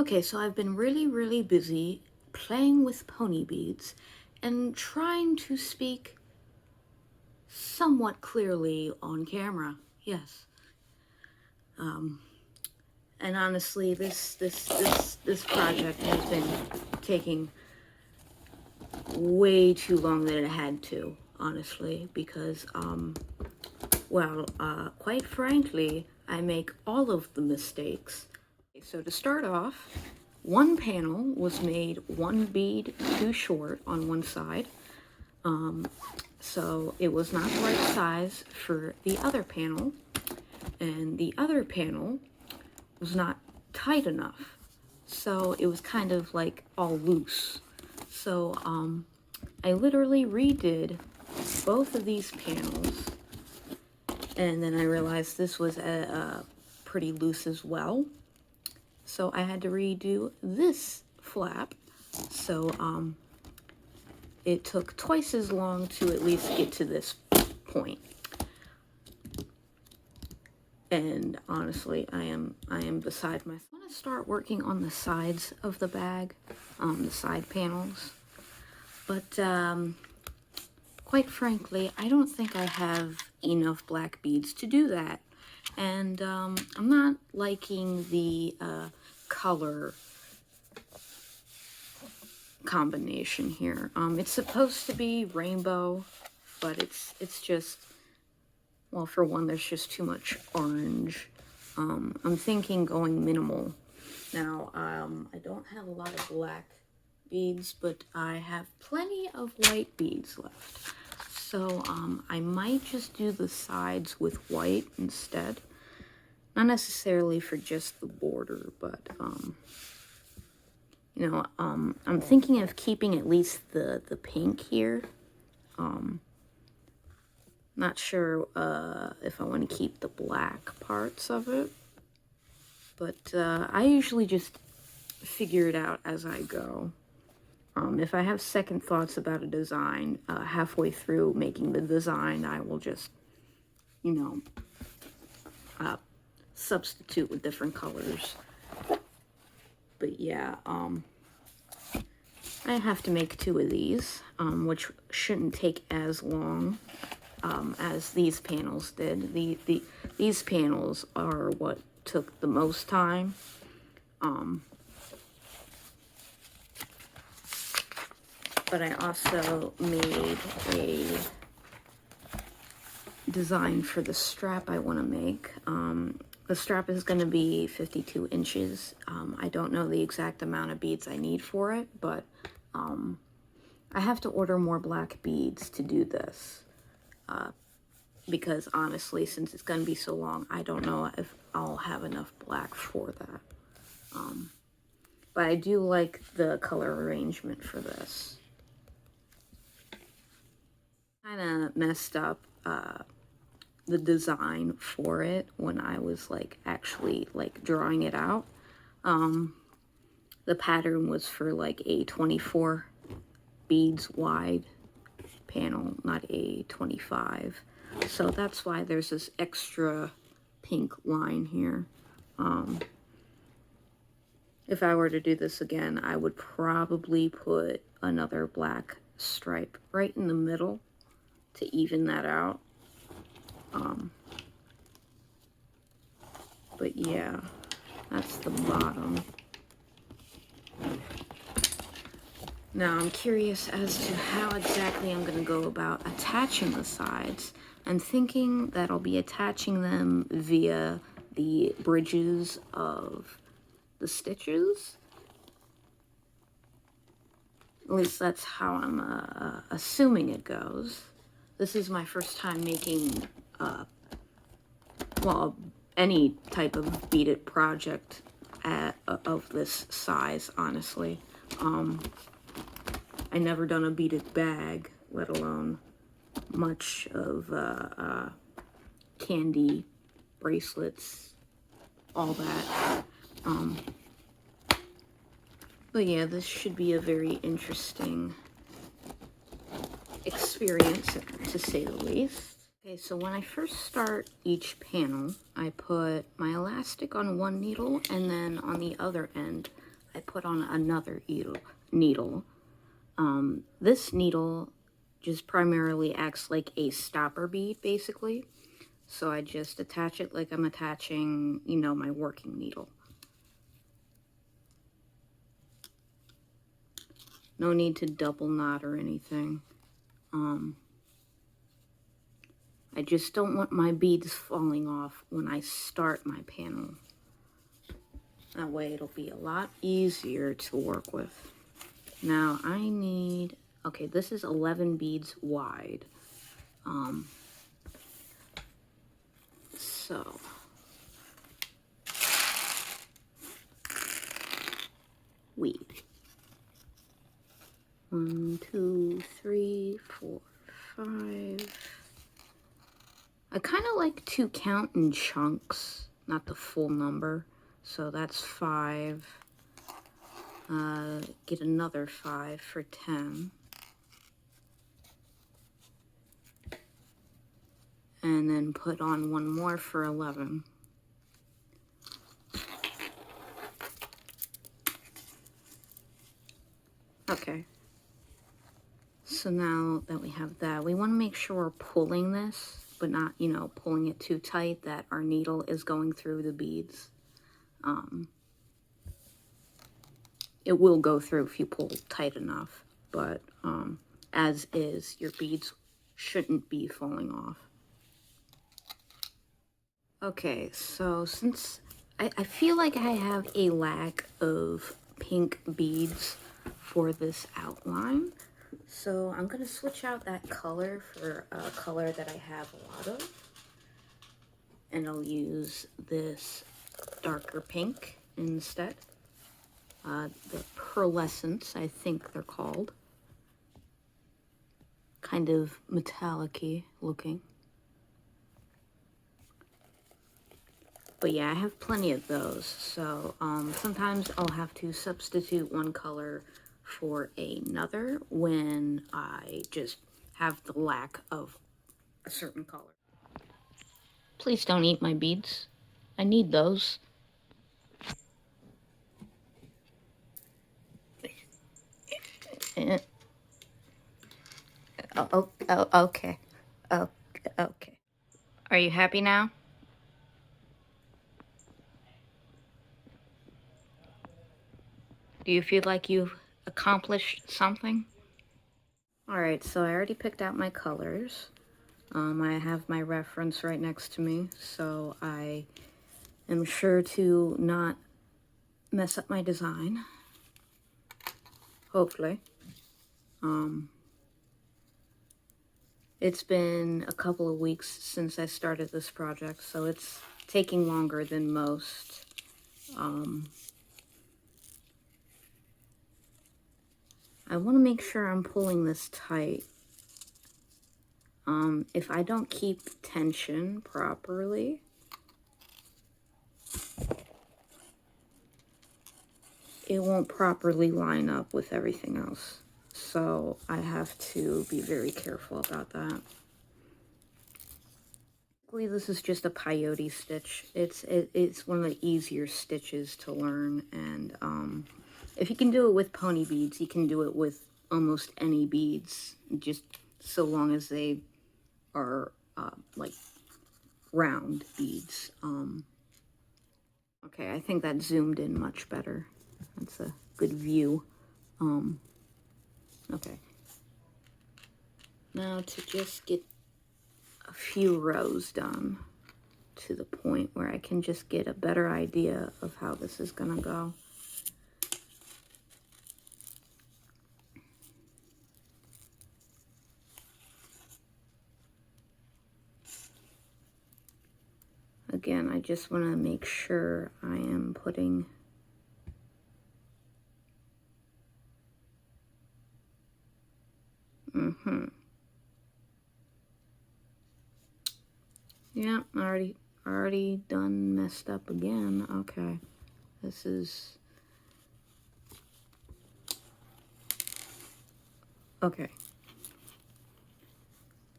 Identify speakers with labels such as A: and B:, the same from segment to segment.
A: Okay, so I've been really busy playing with pony beads and trying to speak somewhat clearly on camera. Yes. And honestly, this project has been taking way too long than it had to, honestly, because quite frankly, I make all of the mistakes. So to start off, one panel was made one bead too short on one side. So it was not the right size for the other panel, and the other panel was not tight enough. So it was kind of like all loose. So I literally redid both of these panels, and then I realized this was pretty loose as well. So I had to redo this flap. So it took twice as long to at least get to this point. And honestly, I am beside myself. I want to start working on the sides of the bag, the side panels. But quite frankly, I don't think I have enough black beads to do that. And I'm not liking the color combination here. It's supposed to be rainbow, but it's just, well, for one, there's just too much orange. I'm thinking going minimal. Now, I don't have a lot of black beads, but I have plenty of white beads left. So I might just do the sides with white instead. Not necessarily for just the border, but you know, I'm thinking of keeping at least the pink here. Not sure if I want to keep the black parts of it, but I usually just figure it out as I go. If I have second thoughts about a design halfway through making the design, I will just, you know, substitute with different colors. But yeah, I have to make 2 of these, which shouldn't take as long as these panels did. These panels are what took the most time. But I also made a design for the strap I want to make. The strap is going to be 52 inches. I don't know the exact amount of beads I need for it, but I have to order more black beads to do this. Because honestly, since it's going to be so long, I don't know if I'll have enough black for that. But I do like the color arrangement for this. Kind of messed up the design for it when I was like actually like drawing it out. The pattern was for like a 24 beads wide panel, not a 25. So that's why there's this extra pink line here. If I were to do this again, I would probably put another black stripe right in the middle to even that out. But yeah, that's the bottom. Now I'm curious as to how exactly I'm going to go about attaching the sides. I'm thinking that I'll be attaching them via the bridges of the stitches. At least that's how I'm assuming it goes. This is my first time making, well, any type of beaded project of this size, honestly. I never done a beaded bag, let alone much of Kandi bracelets, all that. But yeah, this should be a very interesting experience, to say the least. Okay, so when I first start each panel, I put my elastic on one needle, and then on the other end, I put on another needle. This needle just primarily acts like a stopper bead, basically. So I just attach it like I'm attaching, you know, my working needle. No need to double knot or anything. I just don't want my beads falling off when I start my panel. That way it'll be a lot easier to work with. Now I need, okay, this is 11 beads wide. So weed. 1, 2, 3, 4, 5. I kind of like to count in chunks, not the full number. So that's 5. Get another 5 for 10. And then put on one more for 11. Okay. So now that we have that, we want to make sure we're pulling this, but not, you know, pulling it too tight that our needle is going through the beads. It will go through if you pull tight enough, but as is, your beads shouldn't be falling off. Okay, so since I feel like I have a lack of pink beads for this outline, so I'm going to switch out that color for a color that I have a lot of. And I'll use this darker pink instead. The pearlescents, I think they're called. Kind of metallic-y looking. But yeah, I have plenty of those, so sometimes I'll have to substitute one color for another when I just have the lack of a certain color. Please don't eat my beads. I need those. Oh, okay. Oh, okay. Are you happy now? Do you feel like you've accomplished something? Alright, so I already picked out my colors. I have my reference right next to me, so I am sure to not mess up my design. Hopefully. It's been a couple of weeks since I started this project, so it's taking longer than most. I want to make sure I'm pulling this tight. If I don't keep tension properly, it won't properly line up with everything else. So I have to be very careful about that. This is just a peyote stitch. It's one of the easier stitches to learn, and if you can do it with pony beads, you can do it with almost any beads, just so long as they are like round beads. Okay, I think that zoomed in much better. That's a good view. Okay. Now to just get a few rows done to the point where I can just get a better idea of how this is gonna go. Again, I just want to make sure I am putting yeah, already done messed up again. Okay. This is okay.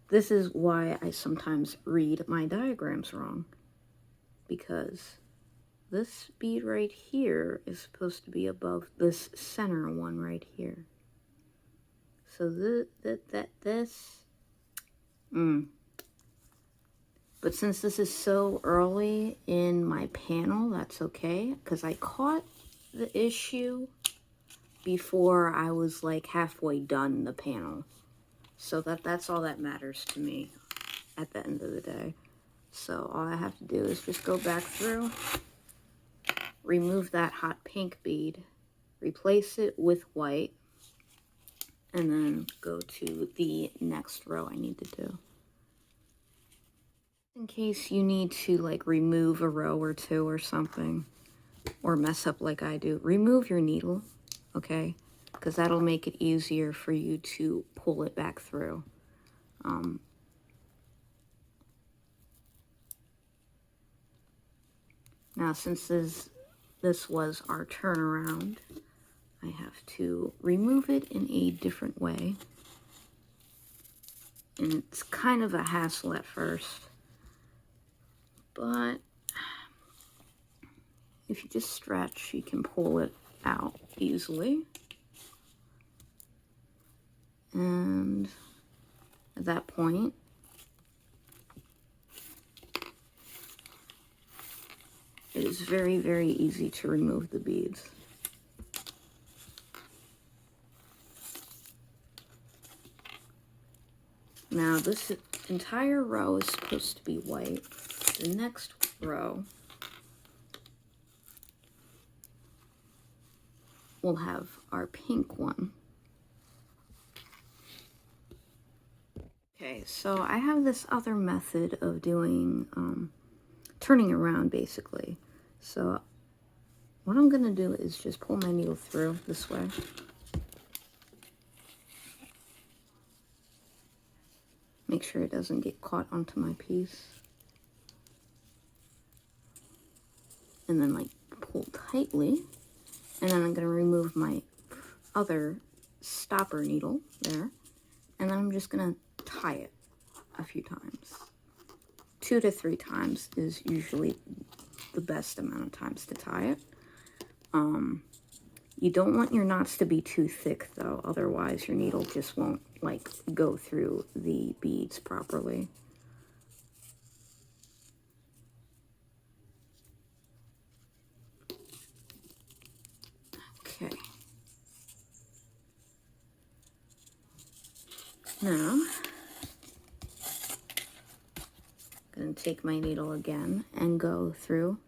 A: This is why I sometimes read my diagrams wrong, because this bead right here is supposed to be above this center one right here. So But since this is so early in my panel, that's okay, because I caught the issue before I was like halfway done the panel. So that's all that matters to me at the end of the day. So all I have to do is just go back through, remove that hot pink bead, replace it with white, and then go to the next row I need to do. In case you need to like remove a row or two or something, or mess up like I do, remove your needle, okay? Because that'll make it easier for you to pull it back through. Now, since this was our turnaround, I have to remove it in a different way. And it's kind of a hassle at first, but if you just stretch, you can pull it out easily. And at that point, it is very, very easy to remove the beads. Now, this entire row is supposed to be white. The next row will have our pink one. Okay, so I have this other method of doing, turning around basically. So what I'm gonna do is just pull my needle through this way. Make sure it doesn't get caught onto my piece. And then like pull tightly. And then I'm gonna remove my other stopper needle there. And then I'm just gonna tie it a few times. 2 to 3 times is usually the best amount of times to tie it. You don't want your knots to be too thick though, otherwise your needle just won't like go through the beads properly. Okay. Now, I'm going to take my needle again and go through,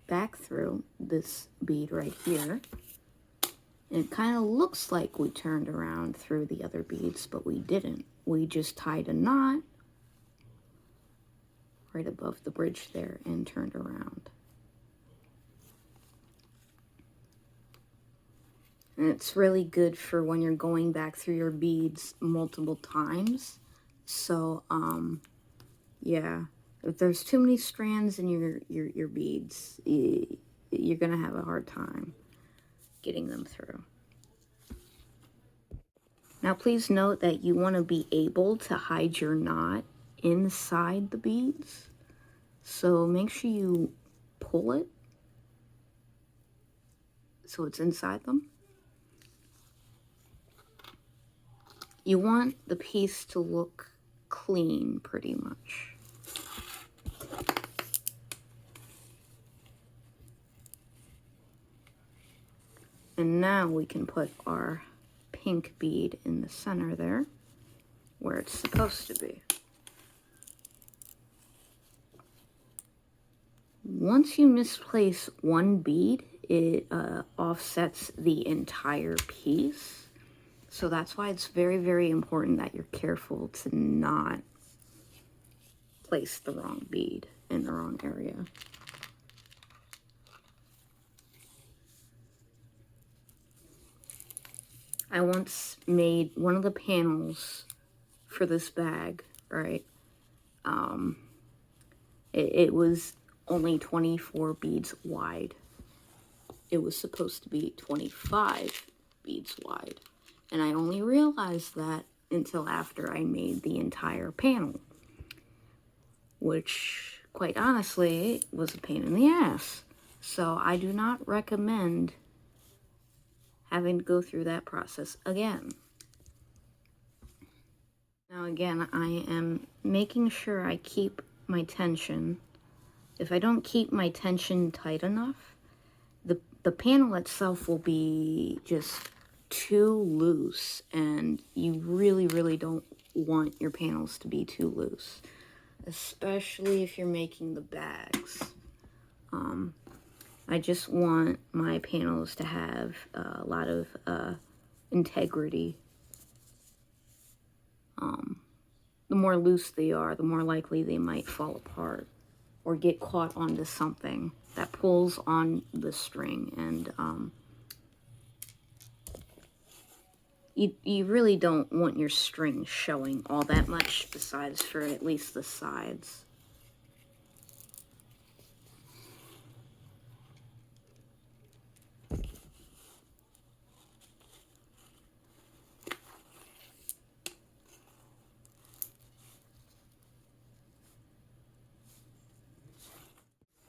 A: back through this bead right here. And it kind of looks like we turned around through the other beads, but we didn't. We just tied a knot right above the bridge there and turned around. And it's really good for when you're going back through your beads multiple times. So, yeah, if there's too many strands in your beads, you're gonna have a hard time getting them through. Now, please note that you want to be able to hide your knot inside the beads. So make sure you pull it so it's inside them. You want the piece to look clean, pretty much. And now we can put our pink bead in the center there, where it's supposed to be. Once you misplace one bead, it offsets the entire piece. So that's why it's very, very important that you're careful to not place the wrong bead in the wrong area. I once made one of the panels for this bag, right? It was only 24 beads wide. It was supposed to be 25 beads wide. And I only realized that until after I made the entire panel, which quite honestly, it was a pain in the ass. So I do not recommend having to go through that process again. Now again, I am making sure I keep my tension. If I don't keep my tension tight enough, the panel itself will be just too loose, and you really, really don't want your panels to be too loose, especially if you're making the bags. I just want my panels to have a lot of integrity. The more loose they are, the more likely they might fall apart or get caught onto something that pulls on the string, and you really don't want your string showing all that much, besides for at least the sides.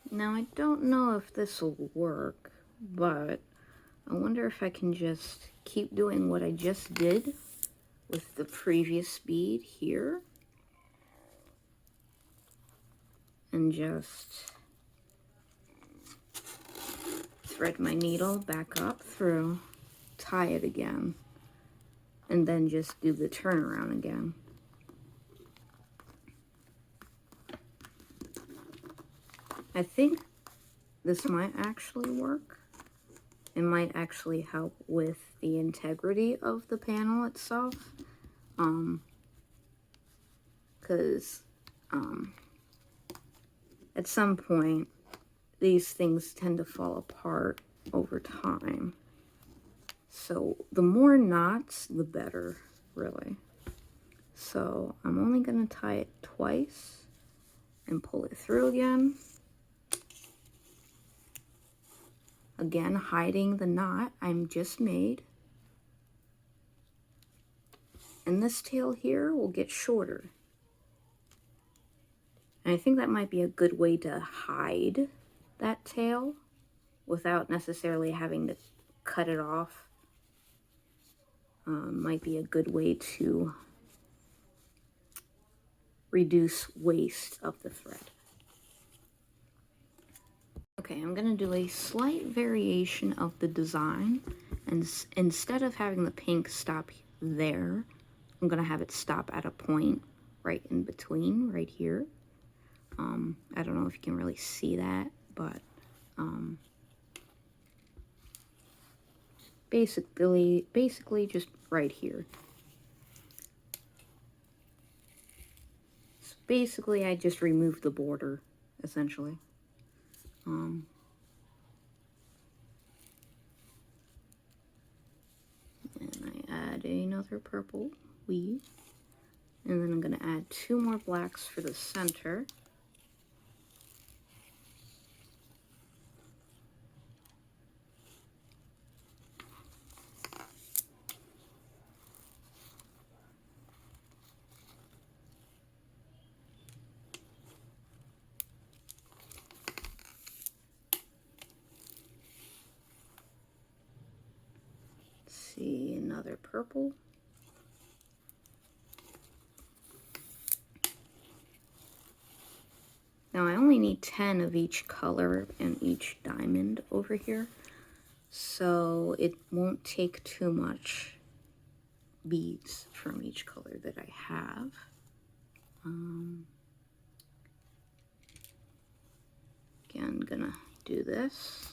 A: Now, I don't know if this will work, but I wonder if I can just keep doing what I just did with the previous bead here. And just thread my needle back up through, tie it again, and then just do the turnaround again. I think this might actually work. It might actually help with the integrity of the panel itself. Because at some point, these things tend to fall apart over time. So the more knots, the better, really. So I'm only going to tie it twice and pull it through again. Again, hiding the knot I'm just made. And this tail here will get shorter. And I think that might be a good way to hide that tail without necessarily having to cut it off. Might be a good way to reduce waste of the thread. Okay, I'm going to do a slight variation of the design, and instead of having the pink stop there, I'm going to have it stop at a point right in between, right here. I don't know if you can really see that, but basically just right here. So basically, I just removed the border, essentially. And I add another purple weave, and then I'm going to add 2 more blacks for the center. See, another purple. Now I only need 10 of each color and each diamond over here, so it won't take too much beads from each color that I have. Again, gonna do this.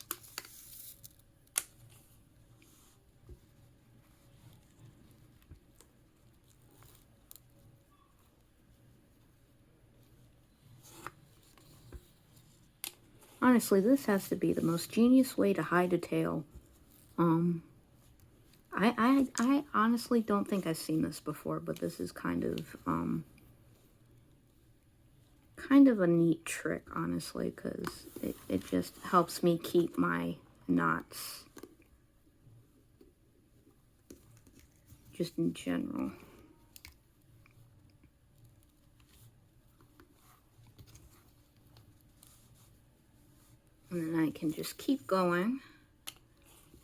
A: Honestly, this has to be the most genius way to hide a tail. I honestly don't think I've seen this before, but this is kind of a neat trick, honestly, because it just helps me keep my knots just in general. And then I can just keep going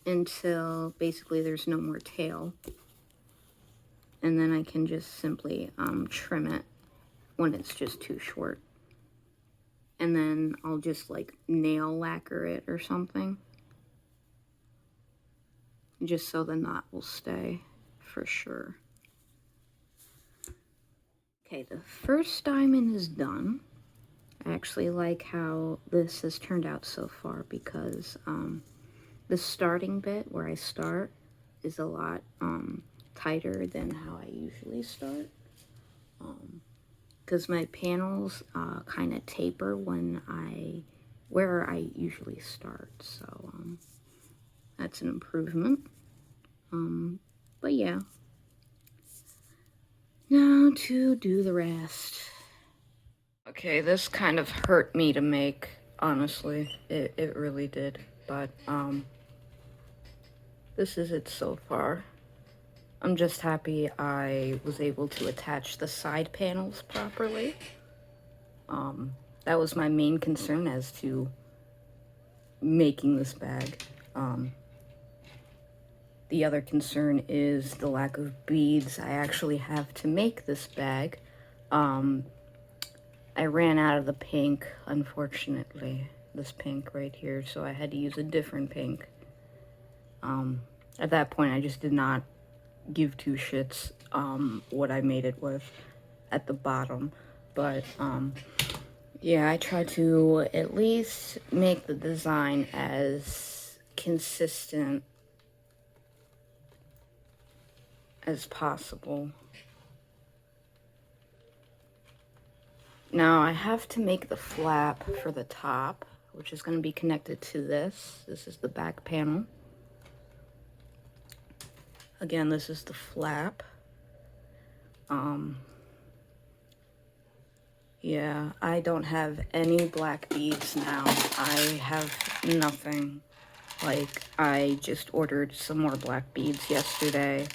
A: until basically there's no more tail. And then I can just simply trim it when it's just too short. And then I'll just like nail lacquer it or something, just so the knot will stay for sure. Okay, the first diamond is done. I actually like how this has turned out so far because the starting bit where I start is a lot tighter than how I usually start. Because my panels kind of taper where I usually start, so that's an improvement. But yeah, now to do the rest. Okay, this kind of hurt me to make, honestly. It really did, but this is it so far. I'm just happy I was able to attach the side panels properly. That was my main concern as to making this bag. The other concern is the lack of beads I actually have to make this bag. I ran out of the pink, unfortunately, this pink right here, so I had to use a different pink. At that point, I just did not give two shits what I made it with at the bottom, but yeah, I tried to at least make the design as consistent as possible. Now I have to make the flap for the top, which is going to be connected to this. This is the back panel. Again, this is the flap. Yeah, I don't have any black beads now. I have nothing. Like, I just ordered some more black beads yesterday.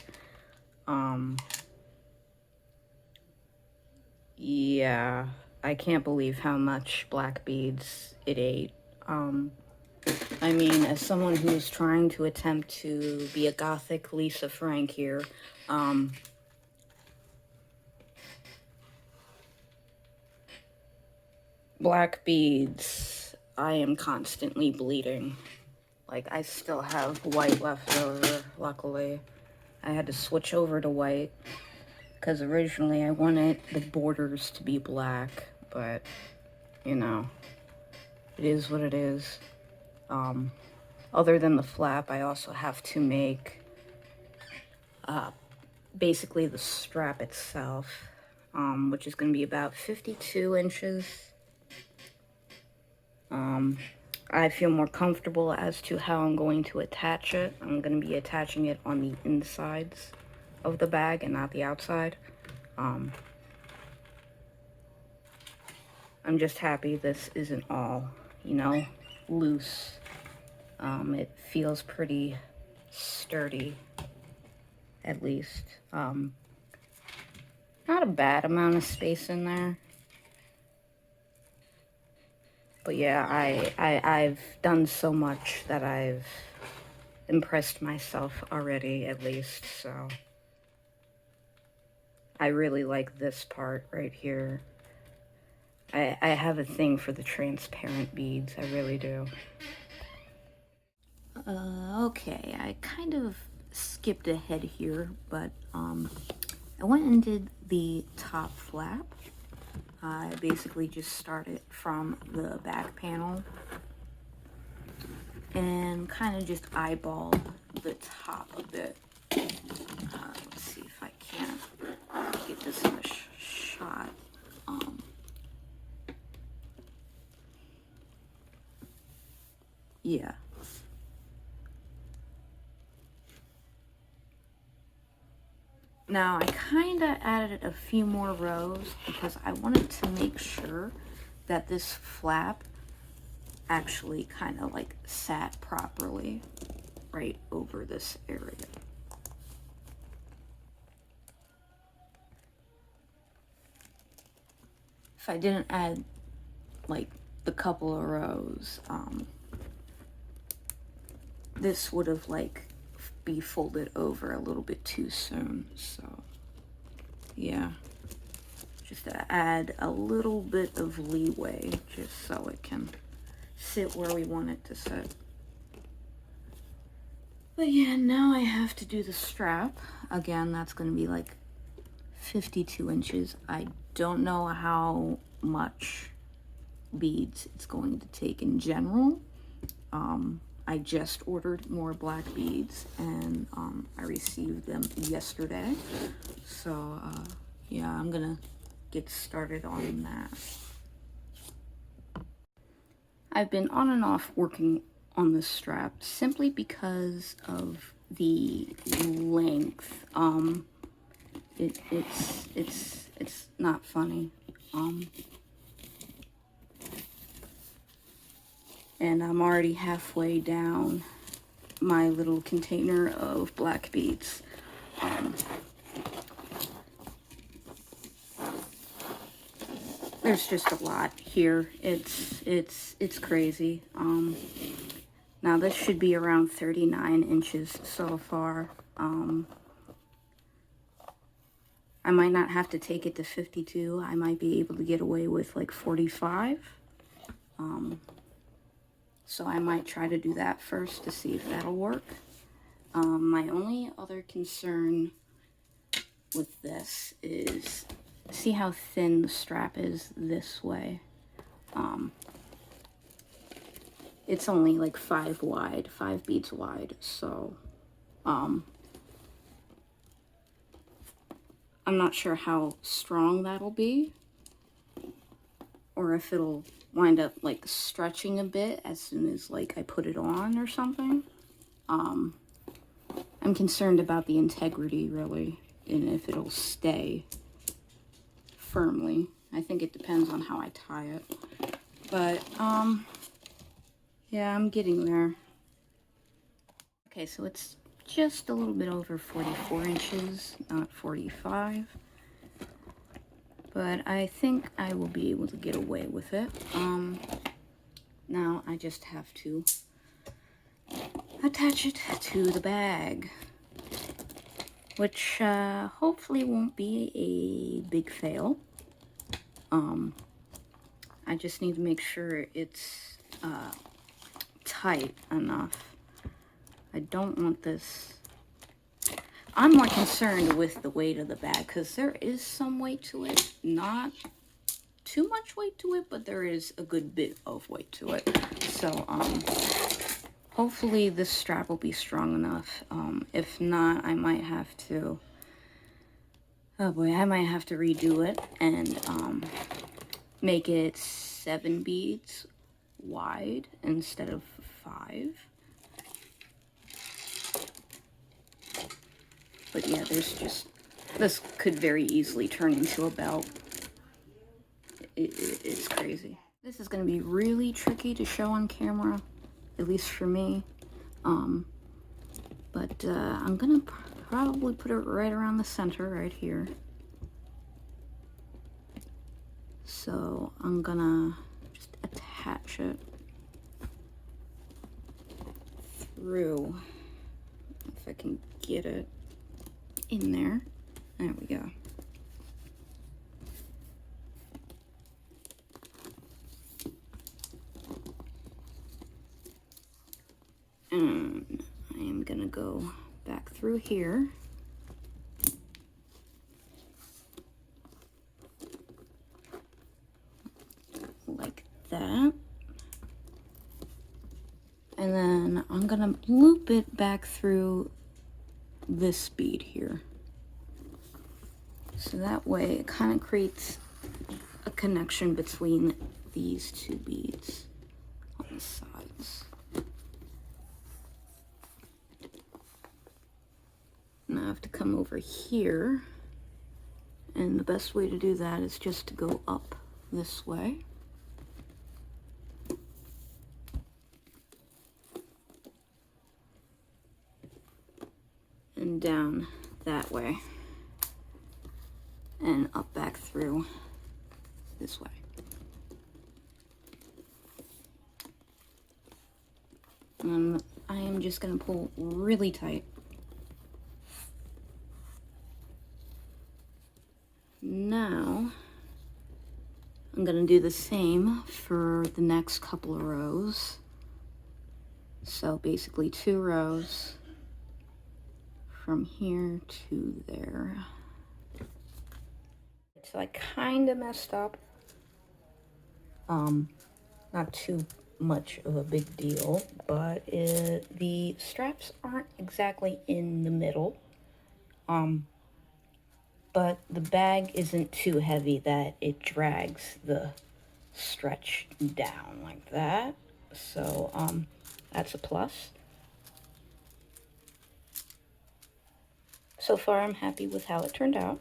A: Yeah, I can't believe how much black beads it ate. I mean, as someone who's trying to attempt to be a gothic Lisa Frank here, black beads, I am constantly bleeding. Like, I still have white left over, luckily. I had to switch over to white, because originally I wanted the borders to be black, but, you know, it is what it is. Other than the flap, I also have to make basically the strap itself, which is going to be about 52 inches. I feel more comfortable as to how I'm going to attach it. I'm going to be attaching it on the insides of the bag and not the outside. I'm just happy this isn't all, you know, loose. It feels pretty sturdy, at least. Not a bad amount of space in there. But yeah, I've done so much that I've impressed myself already, at least, so. I really like this part right here. I have a thing for the transparent beads, I really do. Okay, I kind of skipped ahead here, but I went and did the top flap. I basically just started from the back panel and kind of just eyeballed the top a bit. Let's see if I can get this in a shot. Yeah. Now I kind of added a few more rows because I wanted to make sure that this flap actually kind of like sat properly right over this area. If I didn't add like the couple of rows, this would have like be folded over a little bit too soon. So yeah, just to add a little bit of leeway just so it can sit where we want it to sit. But yeah, now I have to do the strap. Again, that's going to be like 52 inches. I don't know how much beads it's going to take in general. I just ordered more black beads, and I received them yesterday. So yeah, I'm gonna get started on that. I've been on and off working on this strap simply because of the length. It's not funny. And I'm already halfway down my little container of black beads. There's just a lot here. It's crazy. Now this should be around 39 inches so far. I might not have to take it to 52. I might be able to get away with like 45. So I might try to do that first to see if that'll work. My only other concern with this is, see how thin the strap is this way. It's only like 5 beads wide, so I'm not sure how strong that'll be, or if it'll wind up like stretching a bit as soon as like I put it on or something. I'm concerned about the integrity really, and if it'll stay firmly. I think it depends on how I tie it, but yeah, I'm getting there. Okay, so it's just a little bit over 44 inches, not 45. But I think I will be able to get away with it. Now I just have to attach it to the bag, which hopefully won't be a big fail. I just need to make sure it's tight enough. I don't want this. I'm more concerned with the weight of the bag because there is some weight to it. Not too much weight to it, but there is a good bit of weight to it. So hopefully this strap will be strong enough. If not, I might have to, oh boy, I might have to redo it and make it 7 beads wide instead of 5. But yeah, this could very easily turn into a belt. It's crazy. This is going to be really tricky to show on camera, at least for me. But I'm going to probably put it right around the center, right here. So I'm going to just attach it through, if I can get it in there. There we go. And I am gonna go back through here. Like that. And then I'm gonna loop it back through this bead here. So that way it kind of creates a connection between these 2 beads on the sides. Now I have to come over here, and the best way to do that is just to go up this way. And down that way. And up back through this way. And I am just going to pull really tight. Now, I'm going to do the same for the next couple of rows. So basically 2 rows from here to there. So I kind of messed up. Not too much of a big deal, but the straps aren't exactly in the middle. But the bag isn't too heavy that it drags the stretch down like that. So that's a plus. So far I'm happy with how it turned out.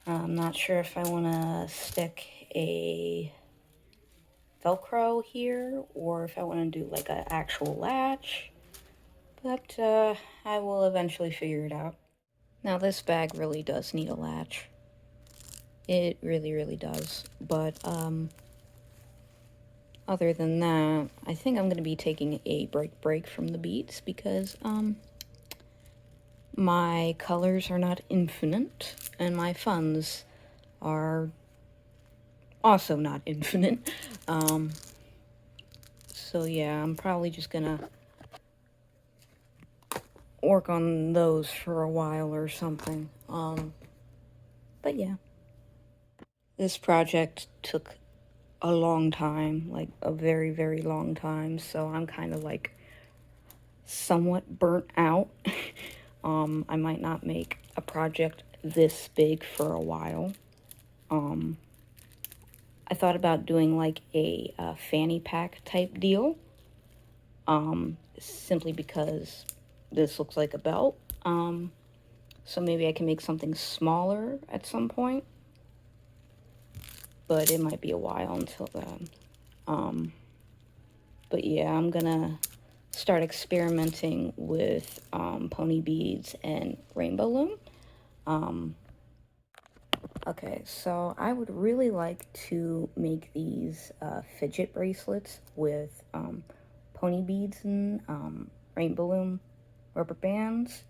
A: I'm not sure if I want to stick a Velcro here or if I want to do like an actual latch, but I will eventually figure it out. Now this bag really does need a latch. It really, really does. But other than that, I think I'm going to be taking a break from the beads because my colors are not infinite and my funds are also not infinite. So yeah, I'm probably just gonna work on those for a while or something. But yeah, this project took a long time, like a very, very long time. So I'm kind of like somewhat burnt out. I might not make a project this big for a while. I thought about doing like a fanny pack type deal, simply because this looks like a belt. So maybe I can make something smaller at some point, but it might be a while until then. But yeah, I'm gonna start experimenting with pony beads and rainbow loom. Okay, so I would really like to make these fidget bracelets with pony beads and rainbow loom rubber bands.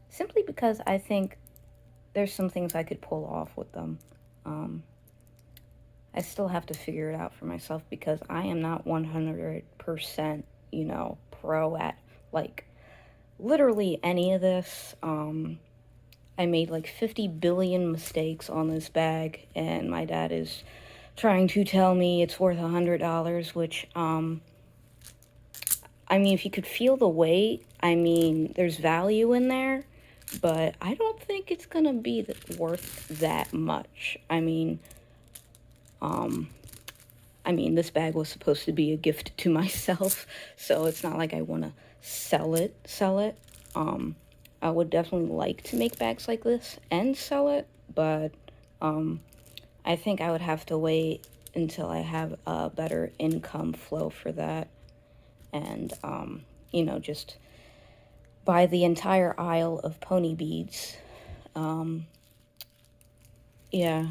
A: Simply because I think there's some things I could pull off with them. I still have to figure it out for myself because I am not 100%, you know, pro at like literally any of this. I made like 50 billion mistakes on this bag, and my dad is trying to tell me it's worth $100, which, I mean, if you could feel the weight, I mean, there's value in there, but I don't think it's gonna be worth that much. I mean, this bag was supposed to be a gift to myself, so it's not like I want to sell it. I would definitely like to make bags like this and sell it, but I think I would have to wait until I have a better income flow for that, and you know, just buy the entire aisle of pony beads. Yeah.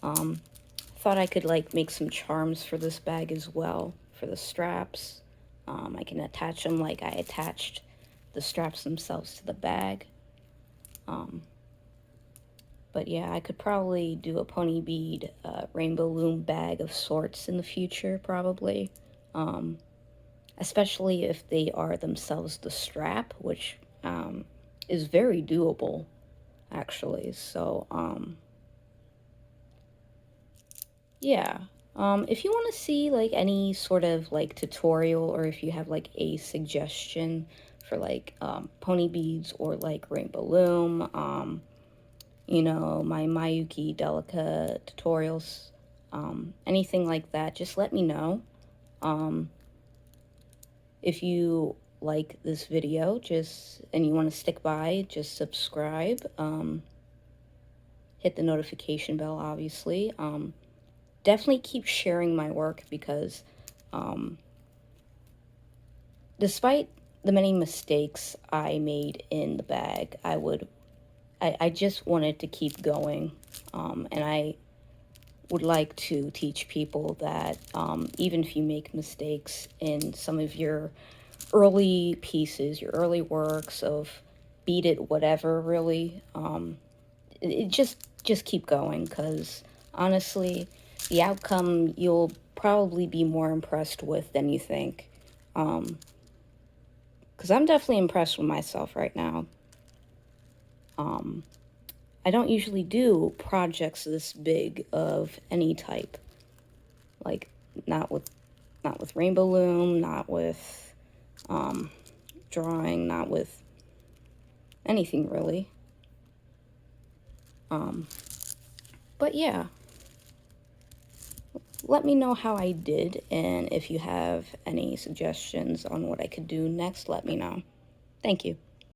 A: Thought I could like make some charms for this bag as well, for the straps. I can attach them like I attached the straps themselves to the bag. But yeah, I could probably do a pony bead rainbow loom bag of sorts in the future, probably. Especially if they are themselves the strap, which is very doable, actually. So, yeah. If you want to see like any sort of like tutorial, or if you have like a suggestion for like pony beads or like rainbow loom, you know, my Mayuki Delica tutorials, anything like that, just let me know. If you like this video, and you want to stick by, just subscribe. Hit the notification bell, obviously. Definitely keep sharing my work because despite the many mistakes I made in the bag, I just wanted to keep going. And I would like to teach people that even if you make mistakes in some of your early pieces, your early works of Beaded, whatever, really, it just keep going, because honestly, the outcome you'll probably be more impressed with than you think. Because I'm definitely impressed with myself right now. I don't usually do projects this big of any type. Like, not with Rainbow Loom, not with drawing, not with anything really. But yeah, let me know how I did, and if you have any suggestions on what I could do next, let me know. Thank you.